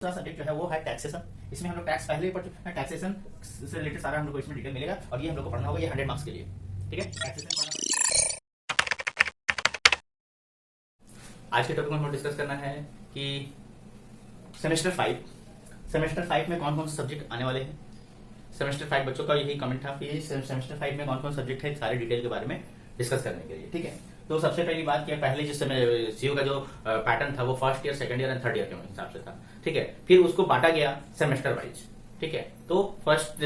दूसरा सब्जेक्ट जो है वो है टैक्सेशन। इसमें हम लोग टैक्स पहले ही पढ़ चुके हैं। टैक्सेशन से रिलेटेड सारा हम लोग को इसमें डिटेल मिलेगा और ये हम लोग को पढ़ना होगा, ये 100 मार्क्स के लिए। ठीक है, टैक्सेशन पढ़ना। आज के टॉपिक में हम डिस्कस करना है कि सेमेस्टर 5 में कौन कौन से सब्जेक्ट आने वाले हैं। सेमेस्टर 5 बच्चों का यही कमेंट था कि सेमेस्टर 5 में कौन कौन सब्जेक्ट है, सारे डिटेल के बारे में डिस्कस करने के लिए। ठीक है, तो सबसे पहली बात क्या, पहले जिस समय सीयू का जो पैटर्न था वो first year, second year and third year के हिसाब से था। ठीक है, फिर उसको बांटा गया सेमेस्टर वाइज। ठीक है, तो फर्स्ट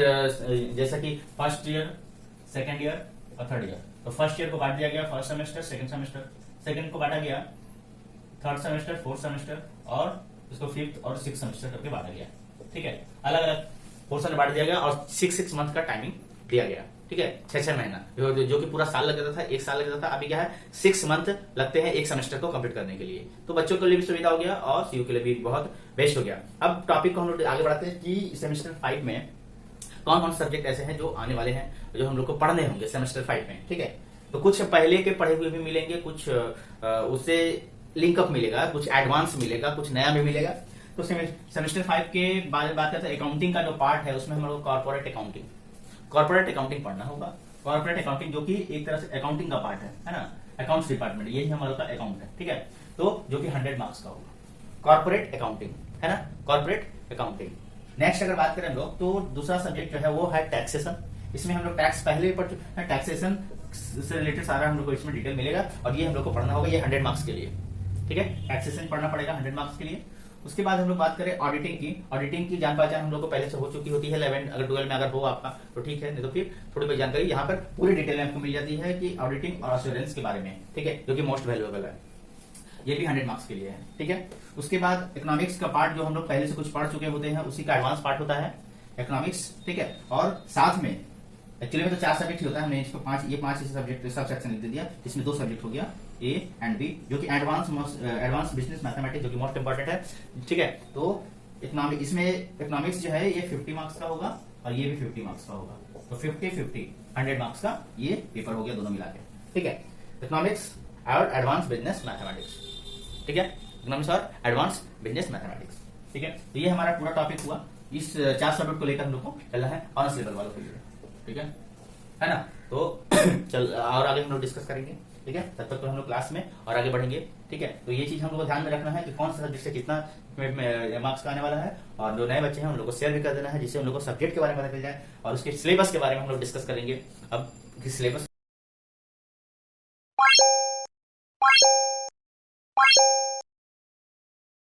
जैसा कि फर्स्ट ईयर, सेकंड ईयर और थर्ड ईयर, तो फर्स्ट ईयर को बांट दिया गया first semester, second semester, second को बांटा गया थर्ड सेमेस्टर, फोर्थ सेमेस्टर और उसको फिफ्थ और सिक्स सेमेस्टर करके बांटा गया। ठीक है, अलग अलग पोर्शन में बांट दिया गया और 6 मंथ का टाइमिंग दिया गया। ठीक है, 6 महीना जो कि पूरा साल लग जाता था, एक साल लग जाता था, अभी क्या है 6 मंथ लगते हैं एक सेमेस्टर को कंप्लीट करने के लिए। तो बच्चों के लिए भी सुविधा हो गया और सीयू के लिए भी बहुत बेस्ट हो गया। अब टॉपिक को हम लोग आगे बढ़ाते हैं कि सेमेस्टर 5 में कौन कौन सब्जेक्ट ऐसे हैं जो आने वाले हैं, जो हम लोग को पढ़ने होंगे सेमेस्टर 5 में। ठीक है, तो कुछ पहले के पढ़े हुए भी मिलेंगे, कुछ उससे लिंकअप मिलेगा, कुछ एडवांस मिलेगा, कुछ नया भी मिलेगा। तो सेमेस्टर 5 के बारे में बात करते हैं, अकाउंटिंग का जो पार्ट है उसमें हम लोग कॉर्पोरेट अकाउंटिंग पढ़ना होगा। कॉर्पोरेट अकाउंटिंग जो कि एक तरह से अकाउंटिंग का पार्ट है ना, अकाउंट्स डिपार्टमेंट, यही हमारा का अकाउंट है। ठीक है, तो जो कि 100 मार्क्स का होगा कॉर्पोरेट अकाउंटिंग, है ना, कॉर्पोरेट अकाउंटिंग। नेक्स्ट अगर बात करें हम लोग, तो दूसरा सब्जेक्ट जो है वो है टैक्सेशन। इसमें हम लोग टैक्स पहले ही पढ़ चुके हैं। टैक्सेशन से रिलेटेड सारा हम लोग को इसमें डिटेल मिलेगा और ये हम लोग को पढ़ना होगा, ये 100 मार्क्स के लिए। ठीक है, टैक्सेशन पढ़ना पड़ेगा 100 मार्क्स के लिए। उसके बाद हम लोग बात करें ऑडिटिंग की जान पहचान हम लोग को पहले से हो चुकी होती है 11 अगर 12 में अगर हो आपका तो ठीक है, नहीं तो फिर थोड़ी बहुत जानकारी यहाँ पर पूरी डिटेल आपको मिल जाती है कि ऑडिटिंग और अश्योरेंस के बारे में। ठीक है, जो कि मोस्ट वैल्यूएबल है, ये भी 100 मार्क्स के लिए है। ठीक है, उसके बाद इकोनॉमिक्स का पार्ट जो हम लोग पहले से कुछ पढ़ चुके होते हैं उसी का एडवांस पार्ट होता है इकोनॉमिक्स। ठीक है, और साथ में एक्चुअली में तो 4 सब्जेक्ट ही होता है, हमने इसको 5 सब्जेक्ट सब सेक्शन लिख दिया, इसमें 2 सब्जेक्ट हो गया ए एंड बी, जो कि एडवांस बिजनेस मैथमेटिक्स जो कि मोस्ट इंपॉर्टेंट है। ठीक है, तो इसमें इकोनॉमिक्स जो है ये 50 मार्क्स का होगा और ये भी 50 मार्क्स का होगा, तो 50-50 100 मार्क्स का ये पेपर हो गया दोनों मिला के। ठीक है, इकोनॉमिक्स और एडवांस बिजनेस मैथमेटिक्स। ठीक है, इकोनॉमिक्स और एडवांस बिजनेस मैथमेटिक्स। ठीक है, तो ये हमारा पूरा टॉपिक हुआ। इस 4 सब्जेक्ट को लेकर हम लोग को चलना है ऑनर्स लेवल वालों के लिए। ठीक है ना, तो चल और आगे हम लोग डिस्कस करेंगे। ठीक है, तब तक तो हम लोग क्लास में और आगे बढ़ेंगे। ठीक है, तो ये चीज हम लोग को ध्यान में रखना है कि कौन सा सब्जेक्ट से कितना मार्क्स का आने वाला है, और जो नए बच्चे हैं उन लोग को शेयर भी कर देना है, जिससे उन लोग को सब्जेक्ट के बारे में पता चल जाए और उसके सिलेबस के बारे में हम लोग डिस्कस करेंगे। अब सिलेबस